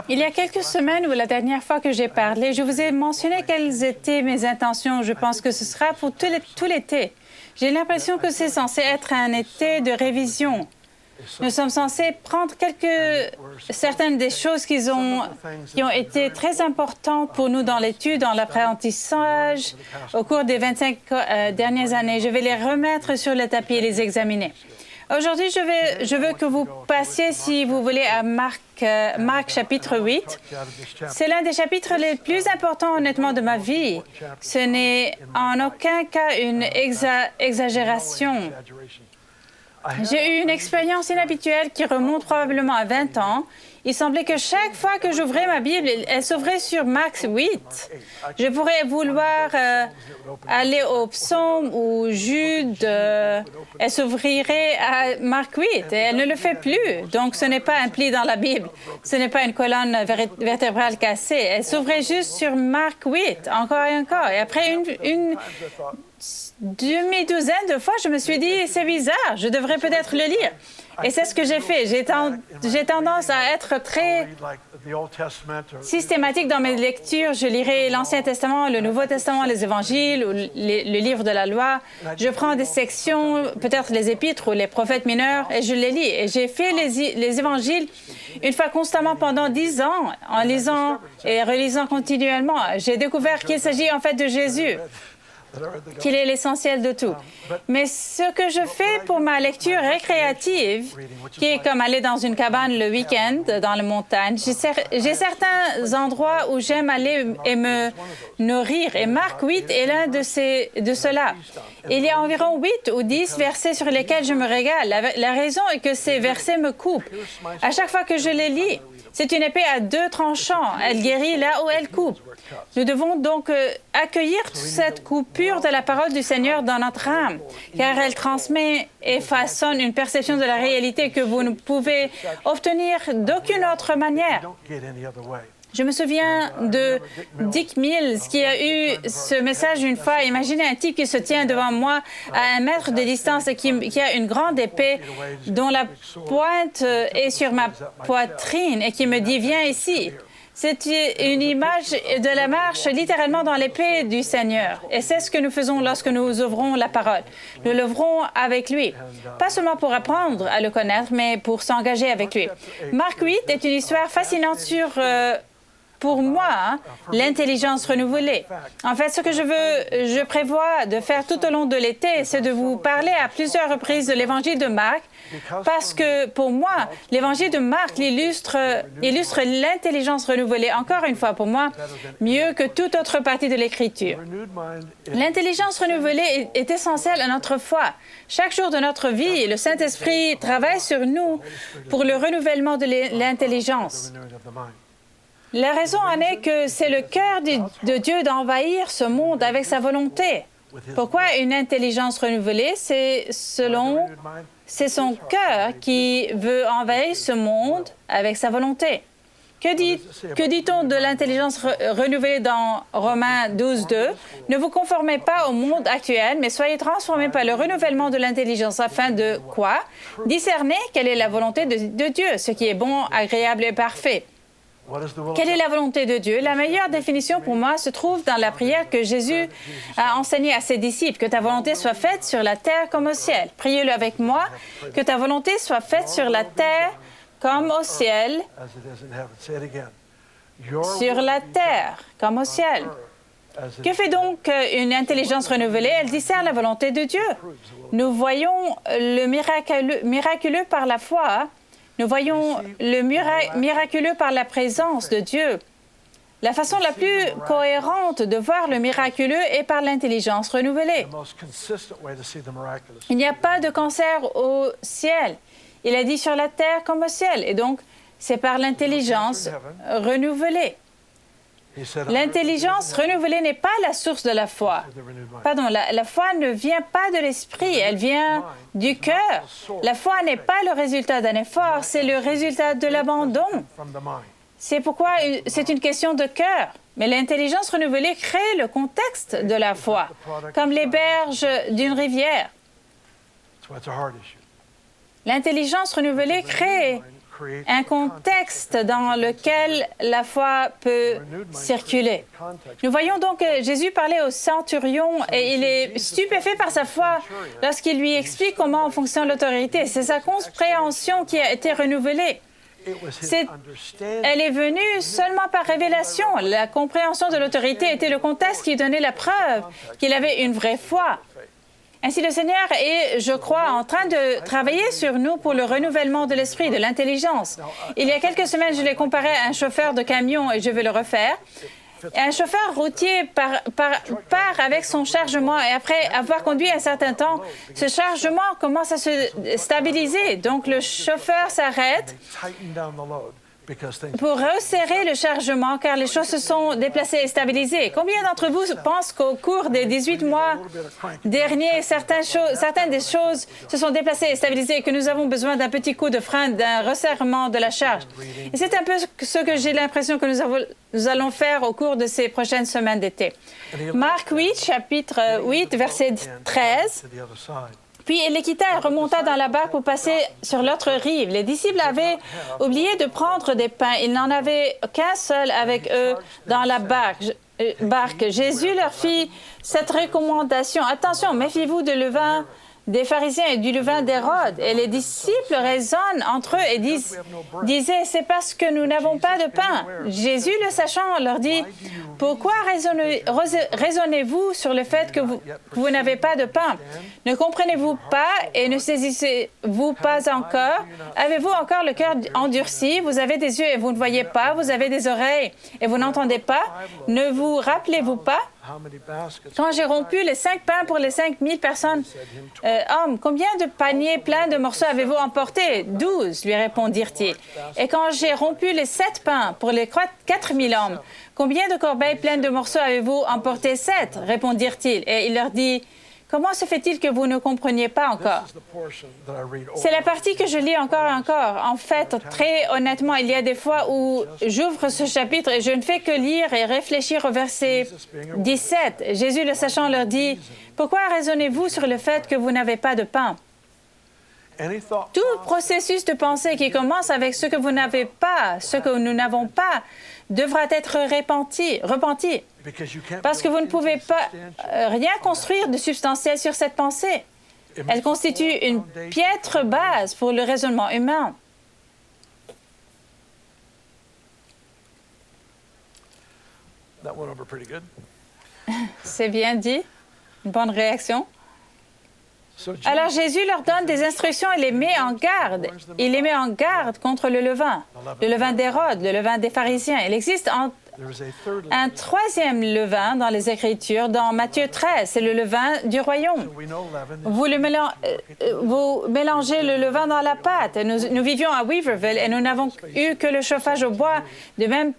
Il y a quelques semaines ou la dernière fois que j'ai parlé, je vous ai mentionné quelles étaient mes intentions. Je pense que ce sera pour tout l'été. J'ai l'impression que c'est censé être un été de révision. Nous sommes censés prendre certaines des choses qui ont été très importantes pour nous dans l'étude, dans l'apprentissage, au cours des 25 dernières années. Je vais les remettre sur le tapis et les examiner. Aujourd'hui, je veux que vous passiez, si vous voulez, à Marc chapitre 8. C'est l'un des chapitres les plus importants, honnêtement, de ma vie. Ce n'est en aucun cas une exagération. J'ai eu une expérience inhabituelle qui remonte probablement à 20 ans. Il semblait que chaque fois que j'ouvrais ma Bible, elle s'ouvrait sur Marc 8. Je pourrais vouloir aller au psaume ou Jude, elle s'ouvrirait à Marc 8 et elle ne le fait plus. Donc, ce n'est pas un pli dans la Bible. Ce n'est pas une colonne vertébrale cassée. Elle s'ouvrait juste sur Marc 8, encore et encore. Et après une demi-douzaine de fois, je me suis dit, c'est bizarre, je devrais peut-être le lire. Et c'est ce que j'ai fait. J'ai tendance à être très systématique dans mes lectures. Je lirai l'Ancien Testament, le Nouveau Testament, les Évangiles ou le livre de la Loi. Je prends des sections, peut-être les Épîtres ou les prophètes mineurs, et je les lis. Et j'ai fait les Évangiles une fois constamment pendant 10 ans, en lisant et relisant continuellement. J'ai découvert qu'il s'agit en fait de Jésus, qu'il est l'essentiel de tout. Mais ce que je fais pour ma lecture récréative, qui est comme aller dans une cabane le week-end dans les montagnes, j'ai certains endroits où j'aime aller et me nourrir. Et Marc 8 est l'un de ceux-là. Il y a environ 8 ou 10 versets sur lesquels je me régale. La raison est que ces versets me coupent. À chaque fois que je les lis, c'est une épée à deux tranchants. Elle guérit là où elle coupe. Nous devons donc accueillir cette coupure de la parole du Seigneur dans notre âme, car elle transmet et façonne une perception de la réalité que vous ne pouvez obtenir d'aucune autre manière. Je me souviens de Dick Mills qui a eu ce message une fois. Imaginez un type qui se tient devant moi à 1 mètre de distance et qui a une grande épée dont la pointe est sur ma poitrine et qui me dit « Viens ici ». C'est une image de la marche littéralement dans l'épée du Seigneur. Et c'est ce que nous faisons lorsque nous ouvrons la parole. Nous l'ouvrons avec lui, pas seulement pour apprendre à le connaître, mais pour s'engager avec lui. Marc 8 est une histoire fascinante sur... pour moi, l'intelligence renouvelée. En fait, ce que je prévois de faire tout au long de l'été, c'est de vous parler à plusieurs reprises de l'Évangile de Marc, parce que pour moi, l'Évangile de Marc illustre l'intelligence renouvelée, encore une fois pour moi, mieux que toute autre partie de l'Écriture. L'intelligence renouvelée est essentielle à notre foi. Chaque jour de notre vie, le Saint-Esprit travaille sur nous pour le renouvellement de l'intelligence. La raison en est que c'est le cœur de Dieu d'envahir ce monde avec sa volonté. Pourquoi une intelligence renouvelée? C'est son cœur qui veut envahir ce monde avec sa volonté. Que dit-on de l'intelligence renouvelée dans Romains 12, 2? Ne vous conformez pas au monde actuel, mais soyez transformés par le renouvellement de l'intelligence, afin de quoi? Discerner quelle est la volonté de Dieu, ce qui est bon, agréable et parfait. Quelle est la volonté de Dieu? La meilleure définition pour moi se trouve dans la prière que Jésus a enseignée à ses disciples. Que ta volonté soit faite sur la terre comme au ciel. Priez-le avec moi. Que ta volonté soit faite sur la terre comme au ciel. Sur la terre comme au ciel. Que fait donc une intelligence renouvelée? Elle discerne la volonté de Dieu. Nous voyons le miraculeux par la foi. Nous voyons le miraculeux par la présence de Dieu. La façon la plus cohérente de voir le miraculeux est par l'intelligence renouvelée. Il n'y a pas de cancer au ciel. Il a dit sur la terre comme au ciel. Et donc, c'est par l'intelligence renouvelée. L'intelligence renouvelée n'est pas la source de la foi. Pardon, la foi ne vient pas de l'esprit, elle vient du cœur. La foi n'est pas le résultat d'un effort, c'est le résultat de l'abandon. C'est pourquoi c'est une question de cœur. Mais l'intelligence renouvelée crée le contexte de la foi, comme les berges d'une rivière. L'intelligence renouvelée crée un contexte dans lequel la foi peut circuler. Nous voyons donc que Jésus parlait au centurion et il est stupéfait par sa foi lorsqu'il lui explique comment fonctionne l'autorité. C'est sa compréhension qui a été renouvelée. Elle est venue seulement par révélation. La compréhension de l'autorité était le contexte qui donnait la preuve qu'il avait une vraie foi. Ainsi, le Seigneur est, je crois, en train de travailler sur nous pour le renouvellement de l'esprit, de l'intelligence. Il y a quelques semaines, je l'ai comparé à un chauffeur de camion et je vais le refaire. Un chauffeur routier part avec son chargement et après avoir conduit un certain temps, ce chargement commence à se stabiliser. Donc, le chauffeur s'arrête pour resserrer le chargement car les choses se sont déplacées et stabilisées. Combien d'entre vous pensent qu'au cours des 18 mois derniers, certaines des choses se sont déplacées et stabilisées et que nous avons besoin d'un petit coup de frein, d'un resserrement de la charge? Et c'est un peu ce que j'ai l'impression que nous allons faire au cours de ces prochaines semaines d'été. Marc 8, chapitre 8, verset 13. Puis il les quitta et remonta dans la barque pour passer sur l'autre rive. Les disciples avaient oublié de prendre des pains. Ils n'en avaient qu'un seul avec eux dans la barque. Jésus leur fit cette recommandation. « Attention, méfiez-vous du levain des pharisiens et du levain d'Hérode. » Et les disciples raisonnent entre eux et disaient « C'est parce que nous n'avons pas de pain. » Jésus, le sachant, leur dit « Pourquoi raisonnez-vous sur le fait que vous n'avez pas de pain? Ne comprenez-vous pas et ne saisissez-vous pas encore? Avez-vous encore le cœur endurci? Vous avez des yeux et vous ne voyez pas. Vous avez des oreilles et vous n'entendez pas. Ne vous rappelez-vous pas? Quand j'ai rompu les 5 pains pour les 5000 personnes, hommes, combien de paniers pleins de morceaux avez-vous emportés? 12, lui répondirent-ils. Et quand j'ai rompu les 7 pains pour les 4000 hommes, combien de corbeilles pleines de morceaux avez-vous emporté? 7, répondirent-ils. Et il leur dit, comment se fait-il que vous ne compreniez pas encore? C'est la partie que je lis encore et encore. En fait, très honnêtement, il y a des fois où j'ouvre ce chapitre et je ne fais que lire et réfléchir au verset 17. Jésus, le sachant, leur dit, « Pourquoi raisonnez-vous sur le fait que vous n'avez pas de pain? » Tout processus de pensée qui commence avec ce que vous n'avez pas, ce que nous n'avons pas, devra être repenti. Parce que vous ne pouvez pas rien construire de substantiel sur cette pensée. Elle constitue une piètre base pour le raisonnement humain. C'est bien dit. Une bonne réaction. Alors Jésus leur donne des instructions et les met en garde. Il les met en garde contre le levain d'Hérode, le levain des pharisiens. Il existe un troisième levain dans les Écritures, dans Matthieu 13, c'est le levain du royaume. Vous mélangez le levain dans la pâte. Nous vivions à Weaverville et nous n'avons eu que le chauffage au bois, de même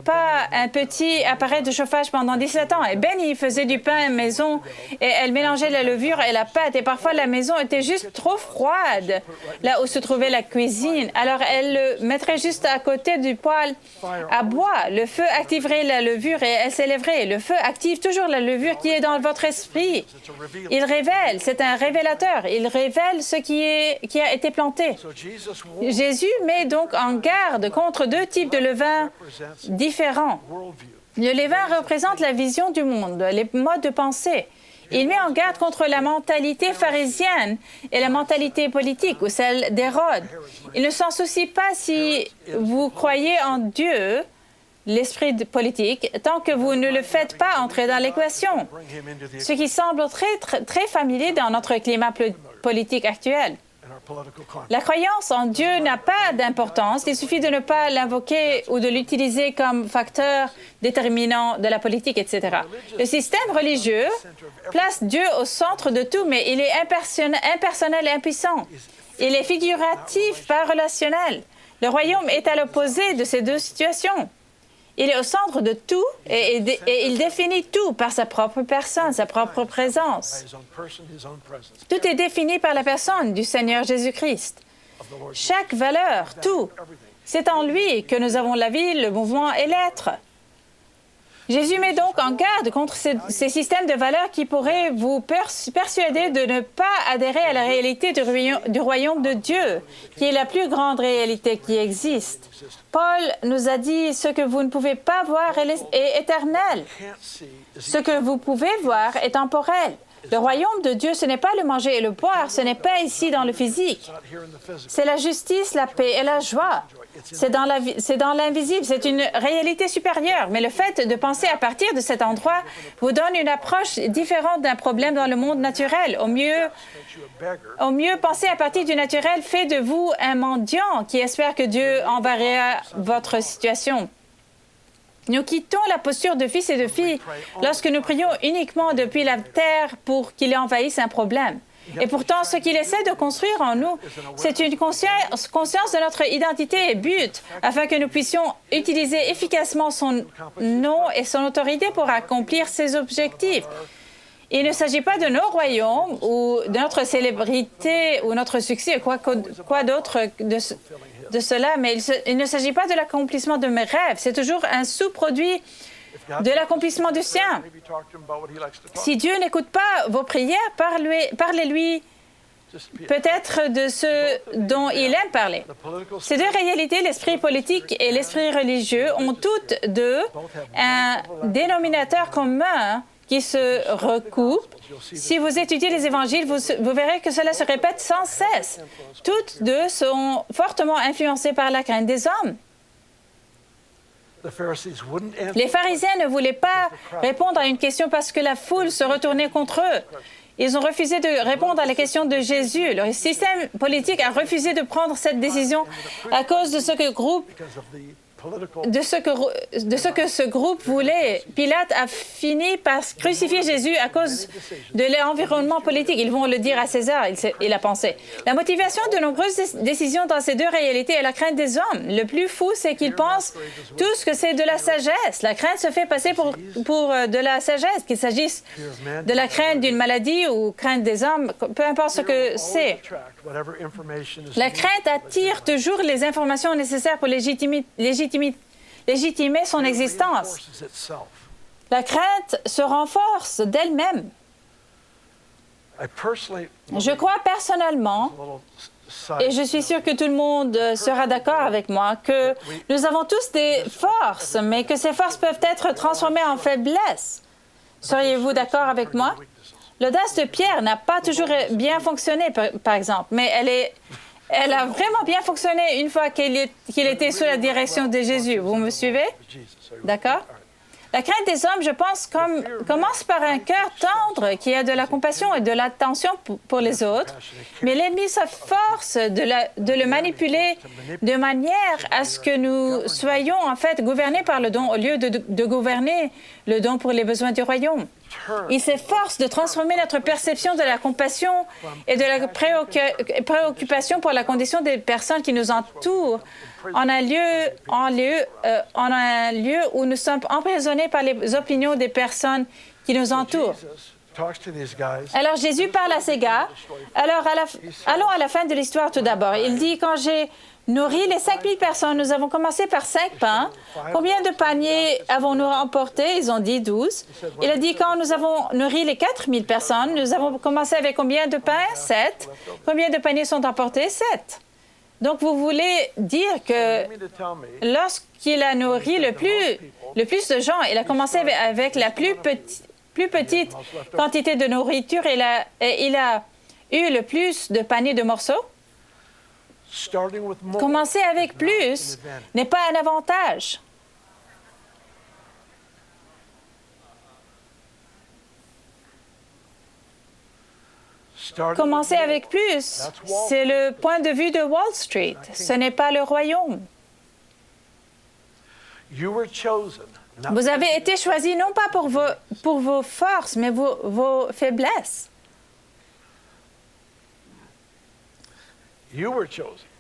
pas un petit appareil de chauffage pendant 17 ans. Et Benny faisait du pain maison et elle mélangeait la levure et la pâte. Et parfois, la maison était juste trop froide, là où se trouvait la cuisine. Alors, elle le mettrait juste à côté du poêle à bois. Le feu activerait la levure et elle s'élèverait. Le feu active toujours la levure qui est dans votre esprit. Il révèle, c'est un révélateur. Il révèle ce qui a été planté. Jésus met donc en garde contre 2 types de levain différents. Le levain représente la vision du monde, les modes de pensée. Il met en garde contre la mentalité pharisienne et la mentalité politique ou celle d'Hérode. Il ne s'en soucie pas si vous croyez en Dieu, l'esprit politique, tant que vous ne le faites pas entrer dans l'équation, ce qui semble très familier dans notre climat politique actuel. La croyance en Dieu n'a pas d'importance. Il suffit de ne pas l'invoquer ou de l'utiliser comme facteur déterminant de la politique, etc. Le système religieux place Dieu au centre de tout, mais il est impersonnel et impuissant. Il est figuratif, pas relationnel. Le royaume est à l'opposé de ces 2 situations. Il est au centre de tout et il définit tout par sa propre personne, sa propre présence. Tout est défini par la personne du Seigneur Jésus-Christ. Chaque valeur, tout. C'est en lui que nous avons la vie, le mouvement et l'être. Jésus met donc en garde contre ces systèmes de valeurs qui pourraient vous persuader de ne pas adhérer à la réalité du royaume de Dieu, qui est la plus grande réalité qui existe. Paul nous a dit, ce que vous ne pouvez pas voir est éternel. Ce que vous pouvez voir est temporel. Le royaume de Dieu, ce n'est pas le manger et le boire, ce n'est pas ici dans le physique. C'est la justice, la paix et la joie. C'est dans l'invisible, c'est une réalité supérieure. Mais le fait de penser à partir de cet endroit vous donne une approche différente d'un problème dans le monde naturel. Au mieux, penser à partir du naturel fait de vous un mendiant qui espère que Dieu enverra votre situation. Nous quittons la posture de fils et de filles lorsque nous prions uniquement depuis la terre pour qu'il envahisse un problème. Et pourtant, ce qu'il essaie de construire en nous, c'est une conscience de notre identité et but, afin que nous puissions utiliser efficacement son nom et son autorité pour accomplir ses objectifs. Il ne s'agit pas de nos royaumes ou de notre célébrité ou notre succès, quoi d'autre de cela, mais il ne s'agit pas de l'accomplissement de mes rêves. C'est toujours un sous-produit de l'accomplissement du sien. Si Dieu n'écoute pas vos prières, parlez-lui peut-être de ce dont il aime parler. Ces deux réalités, l'esprit politique et l'esprit religieux, ont toutes deux un dénominateur commun qui se recoupent. Si vous étudiez les évangiles, vous verrez que cela se répète sans cesse. Toutes deux sont fortement influencées par la crainte des hommes. Les pharisiens ne voulaient pas répondre à une question parce que la foule se retournait contre eux. Ils ont refusé de répondre à la question de Jésus. Le système politique a refusé de prendre cette décision à cause de ce que ce groupe voulait. Pilate a fini par crucifier Jésus à cause de l'environnement politique. Ils vont le dire à César, il a pensé. La motivation de nombreuses décisions dans ces deux réalités est la crainte des hommes. Le plus fou, c'est qu'ils pensent tous que c'est de la sagesse. La crainte se fait passer pour de la sagesse, qu'il s'agisse de la crainte d'une maladie ou crainte des hommes, peu importe ce que c'est. La crainte attire toujours les informations nécessaires pour légitimer son existence. La crainte se renforce d'elle-même. Je crois personnellement, et je suis sûre que tout le monde sera d'accord avec moi, que nous avons tous des forces, mais que ces forces peuvent être transformées en faiblesses. Seriez-vous d'accord avec moi? L'audace de Pierre n'a pas toujours bien fonctionné, par exemple, mais elle a vraiment bien fonctionné une fois qu'il était sous la direction de Jésus. Vous me suivez? D'accord? La crainte des hommes, je pense, commence par un cœur tendre qui a de la compassion et de l'attention pour les autres, mais l'ennemi s'efforce de le manipuler de manière à ce que nous soyons en fait gouvernés par le don au lieu de gouverner le don pour les besoins du royaume. Il s'efforce de transformer notre perception de la compassion et de la préoccupation pour la condition des personnes qui nous entourent en un lieu où nous sommes emprisonnés par les opinions des personnes qui nous entourent. Alors Jésus parle à ces gars. Alors allons à la fin de l'histoire tout d'abord. Il dit, quand j'ai nourri les 5000 personnes, nous avons commencé par 5 pains. Combien de paniers avons-nous emportés? Ils ont dit 12. Il a dit, quand nous avons nourri les 4000 personnes, nous avons commencé avec combien de pains? 7. Combien de paniers sont emportés? 7. Donc, vous voulez dire que lorsqu'il a nourri le plus de gens, il a commencé avec la plus petite quantité de nourriture et il a eu le plus de paniers de morceaux? Commencer avec plus n'est pas un avantage. Commencer avec plus, c'est le point de vue de Wall Street. Ce n'est pas le royaume. Vous avez été choisi non pas pour vos forces, mais vos faiblesses.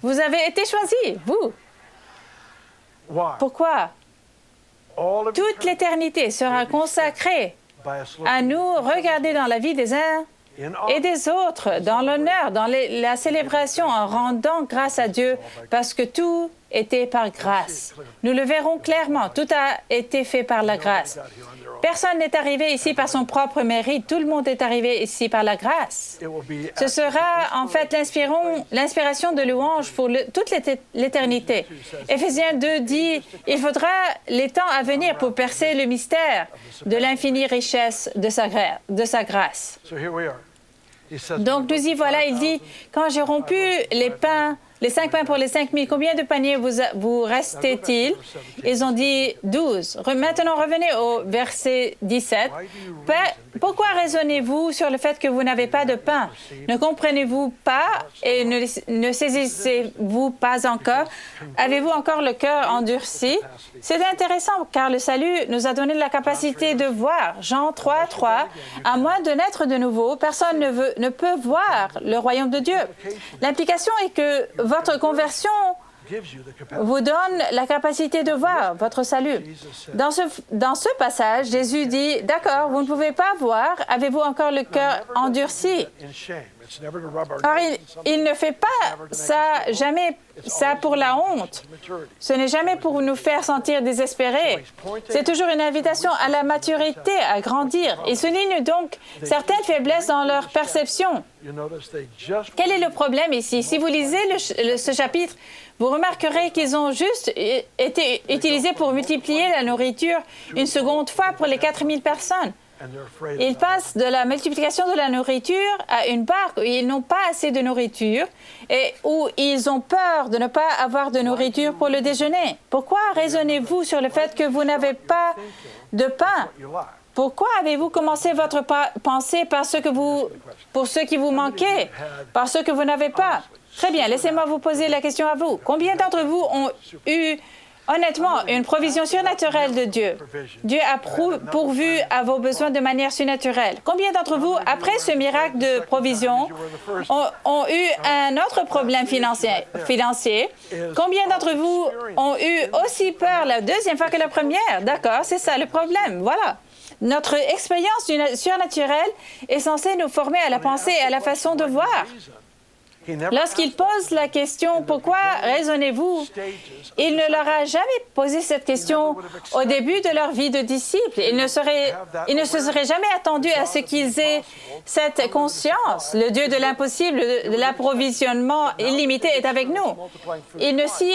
Vous avez été choisi, vous. Pourquoi? Toute l'éternité sera consacrée à nous regarder dans la vie des uns et des autres, dans l'honneur, dans la célébration, en rendant grâce à Dieu, parce que tout été par grâce. Nous le verrons clairement. Tout a été fait par la grâce. Personne n'est arrivé ici par son propre mérite. Tout le monde est arrivé ici par la grâce. Ce sera en fait l'inspiration de louange pour toute l'éternité. Éphésiens 2 dit, « Il faudra les temps à venir pour percer le mystère de l'infinie richesse de sa grâce. » Donc, nous y voilà. Il dit, « Quand j'ai rompu les 5 pains pour les 5 000, combien de paniers vous restait-il? » Ils ont dit 12. Maintenant, revenez au verset 17. Pourquoi raisonnez-vous sur le fait que vous n'avez pas de pain? Ne comprenez-vous pas et ne saisissez-vous pas encore? Avez-vous encore le cœur endurci? C'est intéressant car le salut nous a donné la capacité de voir. Jean 3, 3. À moins de naître de nouveau, personne ne peut voir le royaume de Dieu. L'implication est que votre conversion vous donne la capacité de voir votre salut. Dans ce passage, Jésus dit, « D'accord, vous ne pouvez pas voir, avez-vous encore le cœur endurci? » Or, il ne fait pas jamais ça pour la honte. Ce n'est jamais pour nous faire sentir désespérés. C'est toujours une invitation à la maturité, à grandir. Il souligne donc certaines faiblesses dans leur perception. Quel est le problème ici? Si vous lisez ce chapitre, vous remarquerez qu'ils ont juste été utilisés pour multiplier la nourriture une seconde fois pour les 4000 personnes. Ils passent de la multiplication de la nourriture à une barque où ils n'ont pas assez de nourriture et où ils ont peur de ne pas avoir de nourriture pour le déjeuner. Pourquoi raisonnez-vous sur le fait que vous n'avez pas de pain? Pourquoi avez-vous commencé votre pensée pour ce qui vous manquait, par ce que vous n'avez pas? Très bien, laissez-moi vous poser la question à vous. Combien d'entre vous ont eu honnêtement une provision surnaturelle de Dieu? Dieu a pourvu à vos besoins de manière surnaturelle. Combien d'entre vous, après ce miracle de provision, ont eu un autre problème financier? Combien d'entre vous ont eu aussi peur la deuxième fois que la première? D'accord, c'est ça le problème, voilà. Notre expérience surnaturelle est censée nous former à la pensée et à la façon de voir. Lorsqu'il pose la question « Pourquoi raisonnez-vous ?», il ne leur a jamais posé cette question au début de leur vie de disciples. Il ne se serait jamais attendu à ce qu'ils aient cette conscience. Le Dieu de l'impossible, de l'approvisionnement illimité est avec nous. Il ne s'y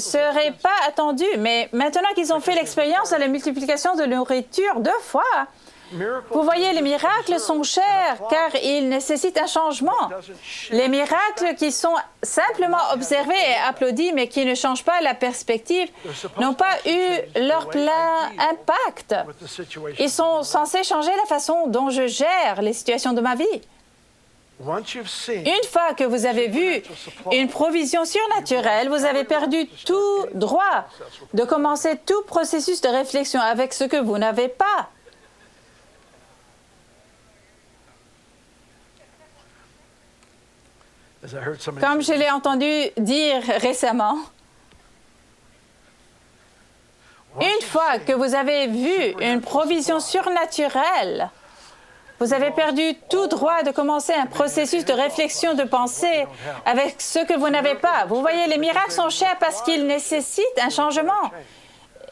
serait pas attendu, mais maintenant qu'ils ont fait l'expérience de la multiplication de nourriture 2 fois, vous voyez, les miracles sont chers car ils nécessitent un changement. Les miracles qui sont simplement observés et applaudis mais qui ne changent pas la perspective n'ont pas eu leur plein impact. Ils sont censés changer la façon dont je gère les situations de ma vie. Une fois que vous avez vu une provision surnaturelle, vous avez perdu tout droit de commencer tout processus de réflexion avec ce que vous n'avez pas. Comme je l'ai entendu dire récemment, une fois que vous avez vu une provision surnaturelle, vous avez perdu tout droit de commencer un processus de réflexion, de pensée avec ce que vous n'avez pas. Vous voyez, les miracles sont chers parce qu'ils nécessitent un changement.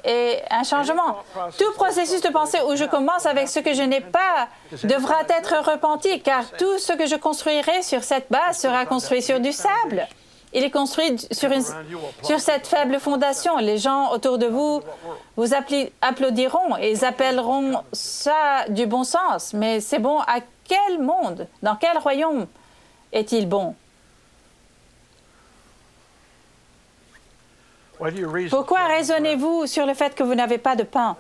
Et un changement. Tout processus de pensée où je commence avec ce que je n'ai pas devra être repenti, car tout ce que je construirai sur cette base sera construit sur du sable. Il est construit sur cette faible fondation. Les gens autour de vous vous applaudiront et ils appelleront ça du bon sens. Mais c'est bon à quel monde? Dans quel royaume est-il bon? Pourquoi raisonnez-vous sur le fait que vous n'avez pas de pain?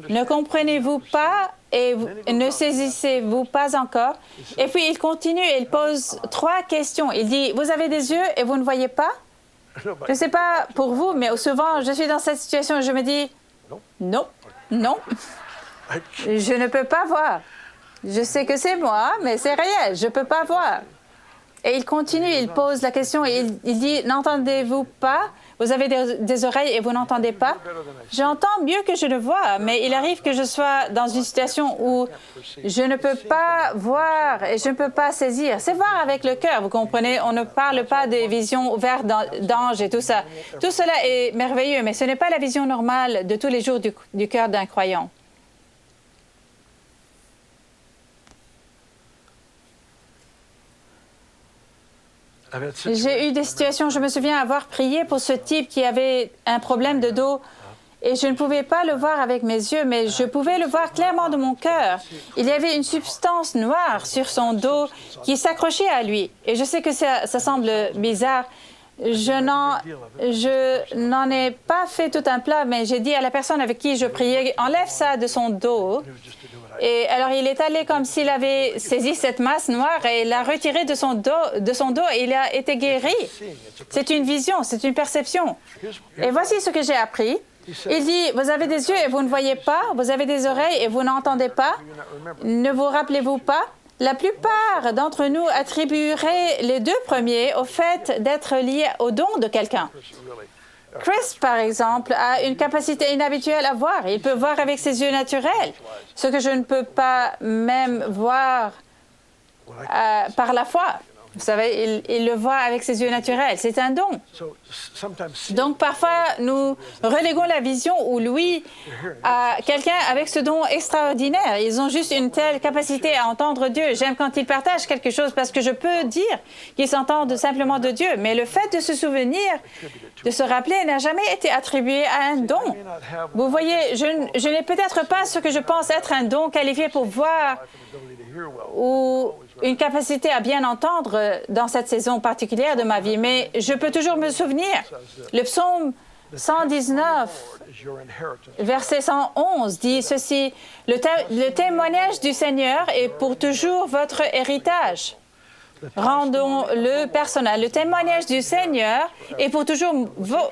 Ne comprenez-vous pas et ne saisissez-vous pas encore? Et puis il continue et il pose 3 questions. Il dit, vous avez des yeux et vous ne voyez pas? Je ne sais pas pour vous, mais souvent je suis dans cette situation et je me dis, non, je ne peux pas voir. Je sais que c'est moi, mais c'est réel, je ne peux pas voir. Et il continue, il pose la question et il dit, n'entendez-vous pas? Vous avez des oreilles et vous n'entendez pas? J'entends mieux que je ne vois, mais il arrive que je sois dans une situation où je ne peux pas voir et je ne peux pas saisir. C'est voir avec le cœur, vous comprenez? On ne parle pas des visions ouvertes d'anges et tout ça. Tout cela est merveilleux, mais ce n'est pas la vision normale de tous les jours du cœur d'un croyant. J'ai eu des situations, je me souviens avoir prié pour ce type qui avait un problème de dos et je ne pouvais pas le voir avec mes yeux, mais je pouvais le voir clairement de mon cœur. Il y avait une substance noire sur son dos qui s'accrochait à lui. Et je sais que ça semble bizarre. Je n'en ai pas fait tout un plat, mais j'ai dit à la personne avec qui je priais, enlève ça de son dos. Et alors, il est allé comme s'il avait saisi cette masse noire et l'a retirée de son dos et il a été guéri. C'est une vision, c'est une perception. Et voici ce que j'ai appris. Il dit, vous avez des yeux et vous ne voyez pas, vous avez des oreilles et vous n'entendez pas. Ne vous rappelez-vous pas? La plupart d'entre nous attribueraient les deux premiers au fait d'être liés au don de quelqu'un. Chris, par exemple, a une capacité inhabituelle à voir. Il peut voir avec ses yeux naturels, ce que je ne peux pas même voir par la foi. Vous savez, il le voit avec ses yeux naturels. C'est un don. Donc, parfois, nous reléguons la vision ou l'ouïe à quelqu'un avec ce don extraordinaire. Ils ont juste une telle capacité à entendre Dieu. J'aime quand ils partagent quelque chose parce que je peux dire qu'ils s'entendent simplement de Dieu. Mais le fait de se souvenir, de se rappeler, n'a jamais été attribué à un don. Vous voyez, je n'ai peut-être pas ce que je pense être un don qualifié pour voir ou une capacité à bien entendre dans cette saison particulière de ma vie, mais je peux toujours me souvenir. Le psaume 119, verset 111 dit ceci, « Le témoignage du Seigneur est pour toujours votre héritage. » Rendons-le personnel. Le témoignage du Seigneur est pour toujours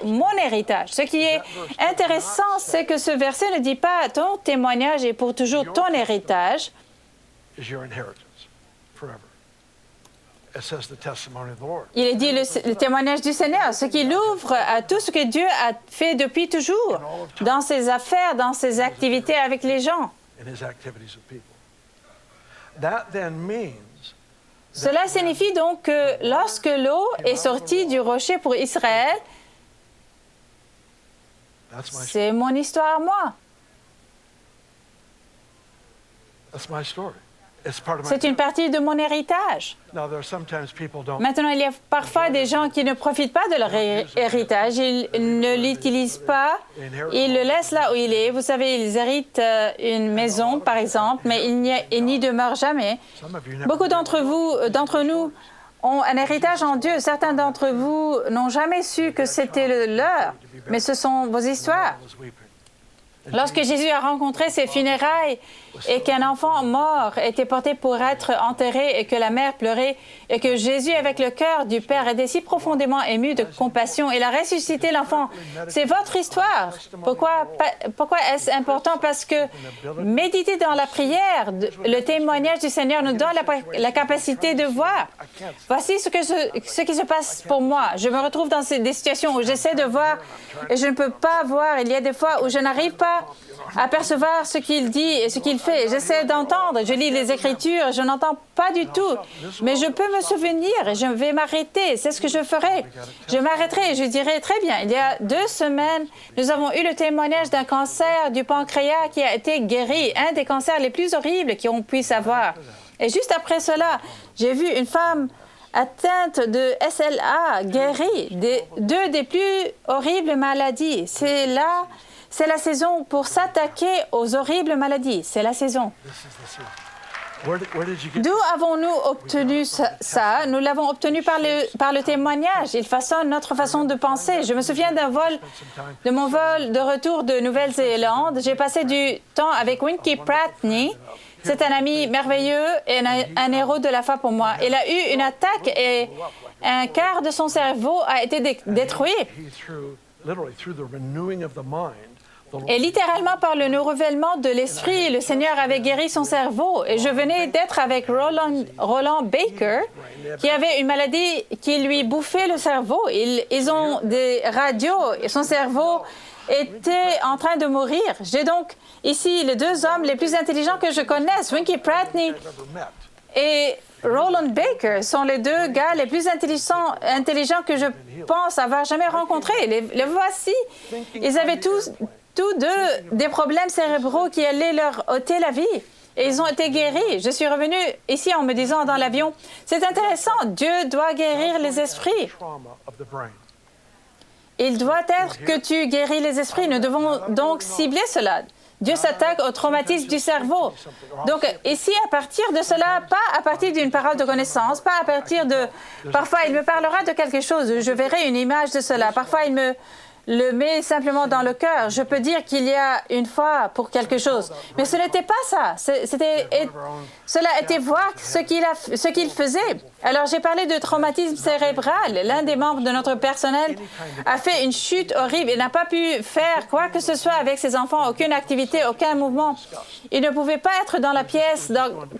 mon héritage. Ce qui est intéressant, c'est que ce verset ne dit pas « ton témoignage est pour toujours ton héritage ». Il est dit le témoignage du Seigneur, ce qui l'ouvre à tout ce que Dieu a fait depuis toujours, dans ses affaires, dans ses activités avec les gens. Cela signifie donc que lorsque l'eau est sortie du rocher pour Israël, c'est mon histoire à moi. C'est une partie de mon héritage. Maintenant, il y a parfois des gens qui ne profitent pas de leur héritage. Ils ne l'utilisent pas. Ils le laissent là où il est. Vous savez, ils héritent une maison, par exemple, mais ils n'y demeurent jamais. Beaucoup d'entre nous ont un héritage en Dieu. Certains d'entre vous n'ont jamais su que c'était le leur, mais ce sont vos histoires. Lorsque Jésus a rencontré ses funérailles et qu'un enfant mort était porté pour être enterré et que la mère pleurait et que Jésus, avec le cœur du Père, était si profondément ému de compassion, il a ressuscité l'enfant. C'est votre histoire. Pourquoi est-ce important? Parce que méditer dans la prière, le témoignage du Seigneur nous donne la capacité de voir. Voici ce qui se passe pour moi. Je me retrouve dans des situations où j'essaie de voir et je ne peux pas voir. Il y a des fois où je n'arrive pas à percevoir ce qu'il dit et ce qu'il fait. J'essaie d'entendre, je lis les Écritures, je n'entends pas du tout, mais je peux me souvenir et je vais m'arrêter. C'est ce que je ferai. Je m'arrêterai et je dirai, très bien, il y a 2 semaines, nous avons eu le témoignage d'un cancer du pancréas qui a été guéri, un des cancers les plus horribles qu'on puisse avoir. Et juste après cela, j'ai vu une femme atteinte de SLA, guérie, 2 des plus horribles maladies. C'est la saison pour s'attaquer aux horribles maladies. C'est la saison. D'où avons-nous obtenu ça? Nous l'avons obtenu par le témoignage. Il façonne notre façon de penser. Je me souviens de mon vol de retour de Nouvelle-Zélande. J'ai passé du temps avec Winky Pratney. C'est un ami merveilleux et un héros de la foi pour moi. Il a eu une attaque et un quart de son cerveau a été détruit. Et littéralement, par le renouvellement de l'esprit, le Seigneur avait guéri son cerveau. Et je venais d'être avec Roland Baker, qui avait une maladie qui lui bouffait le cerveau. Ils ont des radios et son cerveau était en train de mourir. J'ai donc ici les deux hommes les plus intelligents que je connaisse, Winky Pratney et Roland Baker, sont les deux gars les plus intelligents que je pense avoir jamais rencontrés. Les voici. Ils avaient tous deux des problèmes cérébraux qui allaient leur ôter la vie. Et ils ont été guéris. Je suis revenue ici en me disant dans l'avion, c'est intéressant, Dieu doit guérir les esprits. Il doit être que tu guéris les esprits. Nous devons donc cibler cela. Dieu s'attaque au traumatisme du cerveau. Donc, ici, à partir de cela, pas à partir d'une parole de connaissance, pas à partir de... Parfois, il me parlera de quelque chose, je verrai une image de cela. Parfois, il me le met simplement dans le cœur. Je peux dire qu'il y a une foi pour quelque chose. Mais ce n'était pas ça. Cela était voir ce qu'il faisait. Alors, j'ai parlé de traumatisme cérébral. L'un des membres de notre personnel a fait une chute horrible et n'a pas pu faire quoi que ce soit avec ses enfants, aucune activité, aucun mouvement. Il ne pouvait pas être dans la pièce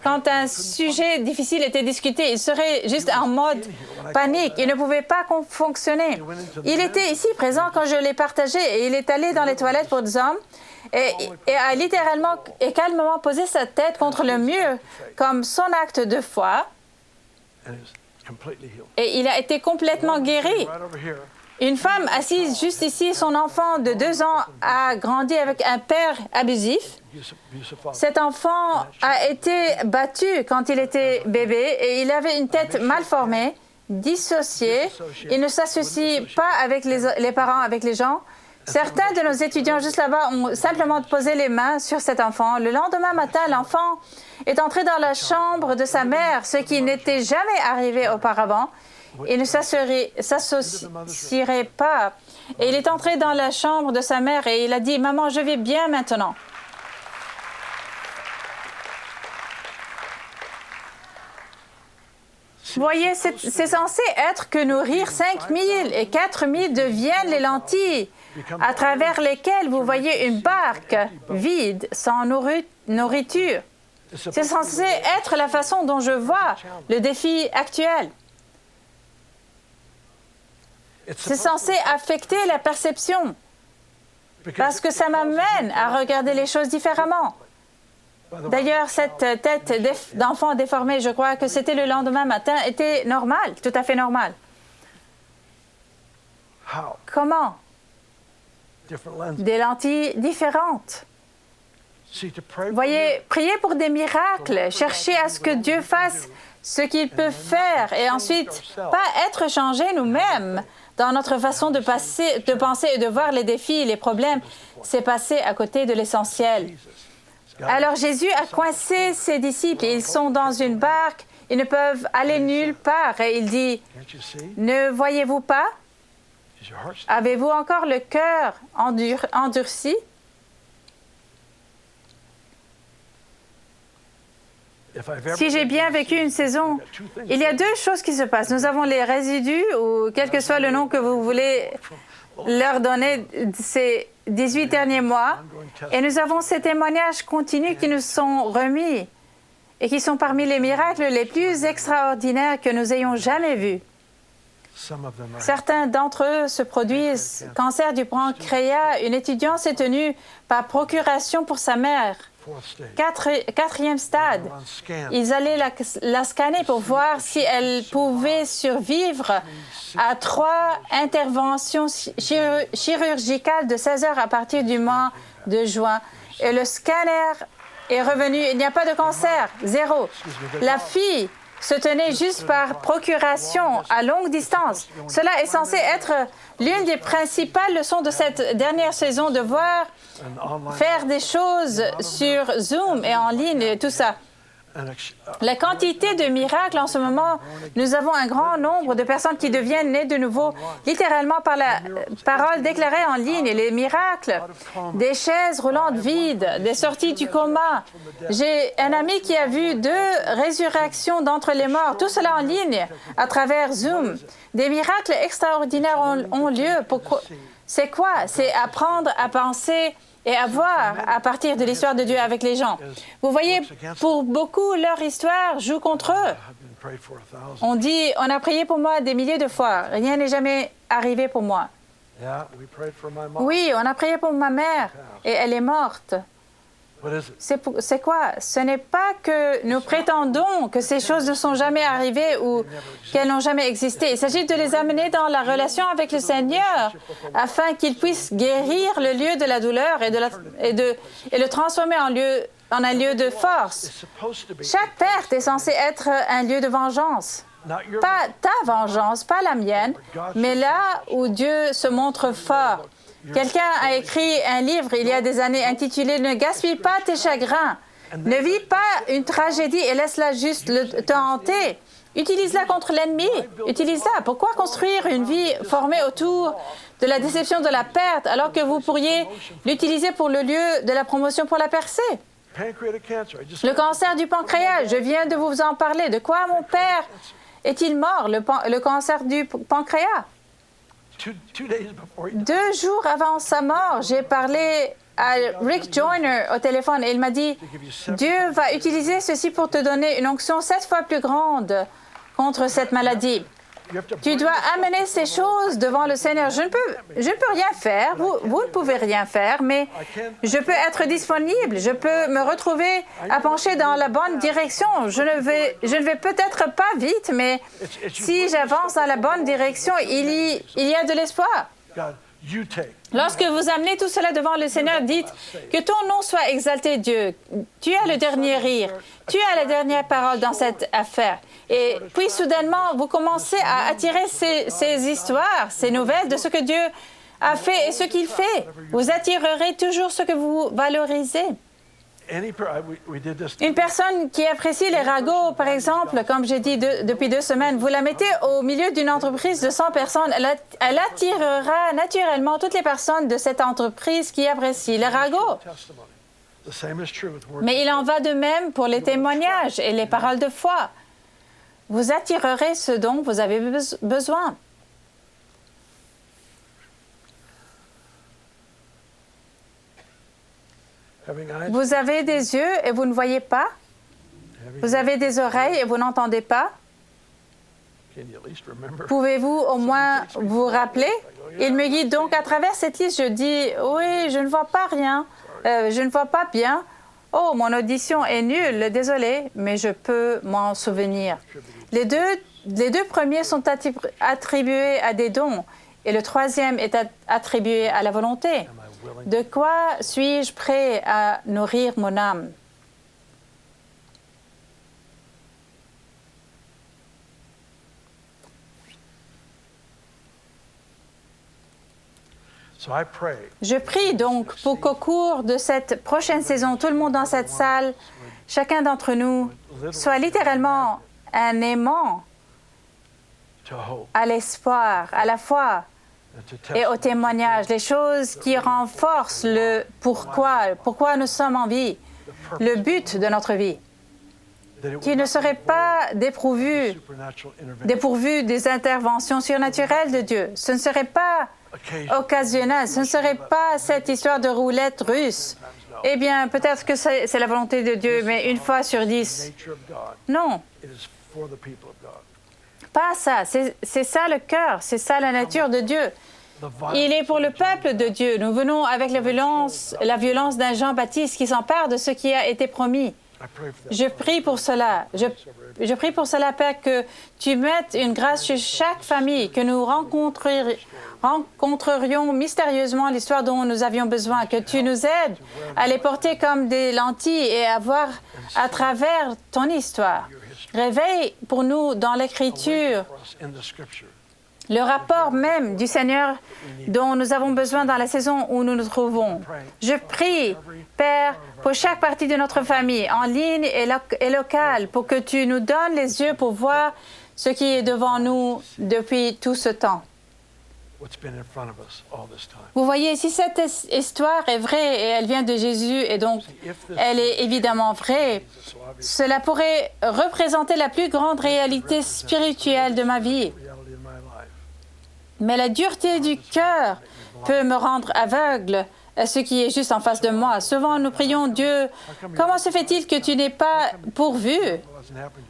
quand un sujet difficile était discuté. Il serait juste en mode panique. Il ne pouvait pas fonctionner. Il était ici présent quand je l'ai partagé et il est allé dans les toilettes pour des hommes et a littéralement et calmement posé sa tête contre le mur comme son acte de foi. Et il a été complètement guéri. Une femme assise juste ici, son enfant de 2 ans a grandi avec un père abusif. Cet enfant a été battu quand il était bébé et il avait une tête mal formée, dissocié. Il ne s'associe pas avec les parents, avec les gens. Certains de nos étudiants juste là-bas ont simplement posé les mains sur cet enfant. Le lendemain matin, l'enfant est entré dans la chambre de sa mère, ce qui n'était jamais arrivé auparavant. Il ne s'associerait pas. Et il est entré dans la chambre de sa mère et il a dit « Maman, je vais bien maintenant. » Vous voyez, c'est censé être que nourrir 5 000 et 4 000 deviennent les lentilles à travers lesquelles vous voyez une barque vide, sans nourriture. C'est censé être la façon dont je vois le défi actuel. C'est censé affecter la perception, parce que ça m'amène à regarder les choses différemment. D'ailleurs, cette tête d'enfant déformée, je crois que c'était le lendemain matin, était normale, tout à fait normale. Comment? Des lentilles différentes. Voyez, priez pour des miracles, cherchez à ce que Dieu fasse ce qu'il peut faire et ensuite pas être changés nous-mêmes dans notre façon de penser et de voir les défis, les problèmes. C'est passer à côté de l'essentiel. Alors Jésus a coincé ses disciples. Ils sont dans une barque, ils ne peuvent aller nulle part. Et il dit, « Ne voyez-vous pas? Avez-vous encore le cœur endurci? » Si j'ai bien vécu une saison, il y a 2 choses qui se passent. Nous avons les résidus, ou quel que soit le nom que vous voulez leur donner ces 18 derniers mois, et nous avons ces témoignages continus qui nous sont remis et qui sont parmi les miracles les plus extraordinaires que nous ayons jamais vus. Certains d'entre eux se produisent cancer du pancréas. Une étudiante s'est tenue par procuration pour sa mère. 4e stade. Ils allaient la scanner pour voir si elle pouvait survivre à 3 interventions chirurgicales de 16 heures à partir du mois de juin. Et le scanner est revenu. Il n'y a pas de cancer. 0. La fille se tenait juste par procuration à longue distance. Cela est censé être l'une des principales leçons de cette dernière saison, de voir faire des choses sur Zoom et en ligne et tout ça. La quantité de miracles en ce moment, nous avons un grand nombre de personnes qui deviennent nées de nouveau, littéralement par la parole déclarée en ligne. Et les miracles, des chaises roulantes vides, des sorties du coma. J'ai un ami qui a vu 2 résurrections d'entre les morts, tout cela en ligne, à travers Zoom. Des miracles extraordinaires ont lieu. C'est quoi? C'est apprendre à penser et à voir à partir de l'histoire de Dieu avec les gens. Vous voyez, pour beaucoup, leur histoire joue contre eux. On dit, on a prié pour moi des milliers de fois, rien n'est jamais arrivé pour moi. Oui, on a prié pour ma mère et elle est morte. C'est quoi? Ce n'est pas que nous prétendons que ces choses ne sont jamais arrivées ou qu'elles n'ont jamais existé. Il s'agit de les amener dans la relation avec le Seigneur afin qu'ils puissent guérir le lieu de la douleur et le transformer en un lieu de force. Chaque perte est censée être un lieu de vengeance. Pas ta vengeance, pas la mienne, mais là où Dieu se montre fort. Quelqu'un a écrit un livre il y a des années intitulé « Ne gaspille pas tes chagrins ». Ne vis pas une tragédie et laisse-la juste te hanter. Utilise-la contre l'ennemi. Utilise-la. Pourquoi construire une vie formée autour de la déception, de la perte, alors que vous pourriez l'utiliser pour le lieu de la promotion pour la percée? Le cancer du pancréas, je viens de vous en parler. De quoi mon père est-il mort, le cancer du pancréas? 2 jours avant sa mort, j'ai parlé à Rick Joyner au téléphone et il m'a dit « Dieu va utiliser ceci pour te donner une onction 7 fois plus grande contre cette maladie. Tu dois amener ces choses devant le Seigneur. Je ne peux rien faire, vous ne pouvez rien faire, mais je peux être disponible, je peux me retrouver à pencher dans la bonne direction. Je ne vais peut-être pas vite, mais si j'avance dans la bonne direction, il y a de l'espoir. » Lorsque vous amenez tout cela devant le Seigneur, dites que ton nom soit exalté, Dieu. Tu as le dernier rire. Tu as la dernière parole dans cette affaire. Et puis, soudainement, vous commencez à attirer ces histoires, ces nouvelles de ce que Dieu a fait et ce qu'il fait. Vous attirerez toujours ce que vous valorisez. Une personne qui apprécie les ragots, par exemple, comme j'ai dit depuis 2 semaines, vous la mettez au milieu d'une entreprise de 100 personnes, elle attirera naturellement toutes les personnes de cette entreprise qui apprécient les ragots. Mais il en va de même pour les témoignages et les paroles de foi. Vous attirerez ce dont vous avez besoin. Vous avez des yeux et vous ne voyez pas? Vous avez des oreilles et vous n'entendez pas? Pouvez-vous au moins vous rappeler? Il me guide donc à travers cette liste. Je dis, oui, je ne vois pas rien, je ne vois pas bien. Oh, mon audition est nulle, désolé, mais je peux m'en souvenir. Les deux premiers sont attribués à des dons et le troisième est attribué à la volonté. De quoi suis-je prêt à nourrir mon âme? Je prie donc pour qu'au cours de cette prochaine saison, tout le monde dans cette salle, chacun d'entre nous, soit littéralement un aimant à l'espoir, à la foi et au témoignage, les choses qui renforcent le pourquoi nous sommes en vie, le but de notre vie, qui ne serait pas dépourvu des interventions surnaturelles de Dieu. Ce ne serait pas occasionnel, ce ne serait pas cette histoire de roulette russe. Eh bien, peut-être que c'est la volonté de Dieu, mais une fois sur 10, non. Pas ça. C'est ça le cœur, c'est ça la nature de Dieu. Il est pour le peuple de Dieu. Nous venons avec la violence d'un Jean-Baptiste qui s'empare de ce qui a été promis. Je prie pour cela. Je prie pour cela, Père, que tu mettes une grâce sur chaque famille, que nous rencontrerions mystérieusement l'histoire dont nous avions besoin, que tu nous aides à les porter comme des lentilles et à voir à travers ton histoire. Réveille pour nous dans l'Écriture le rapport même du Seigneur dont nous avons besoin dans la saison où nous nous trouvons. Je prie, Père, pour chaque partie de notre famille, en ligne et locale, pour que tu nous donnes les yeux pour voir ce qui est devant nous depuis tout ce temps. Vous voyez, si cette histoire est vraie et elle vient de Jésus et donc elle est évidemment vraie, cela pourrait représenter la plus grande réalité spirituelle de ma vie. Mais la dureté du cœur peut me rendre aveugle ce qui est juste en face de moi. Souvent, nous prions Dieu, comment se fait-il que tu n'aies pas pourvu?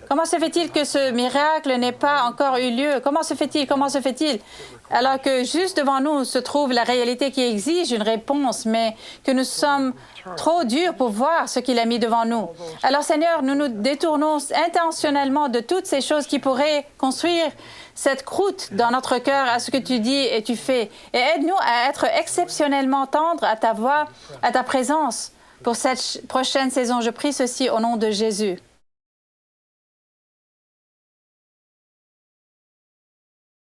Comment se fait-il que ce miracle n'ait pas encore eu lieu? Comment se fait-il? Comment se fait-il? Alors que juste devant nous se trouve la réalité qui exige une réponse, mais que nous sommes trop durs pour voir ce qu'il a mis devant nous. Alors, Seigneur, nous nous détournons intentionnellement de toutes ces choses qui pourraient construire cette croûte dans notre cœur à ce que tu dis et tu fais. Et aide-nous à être exceptionnellement tendres à ta voix, à ta présence pour cette prochaine saison. Je prie ceci au nom de Jésus.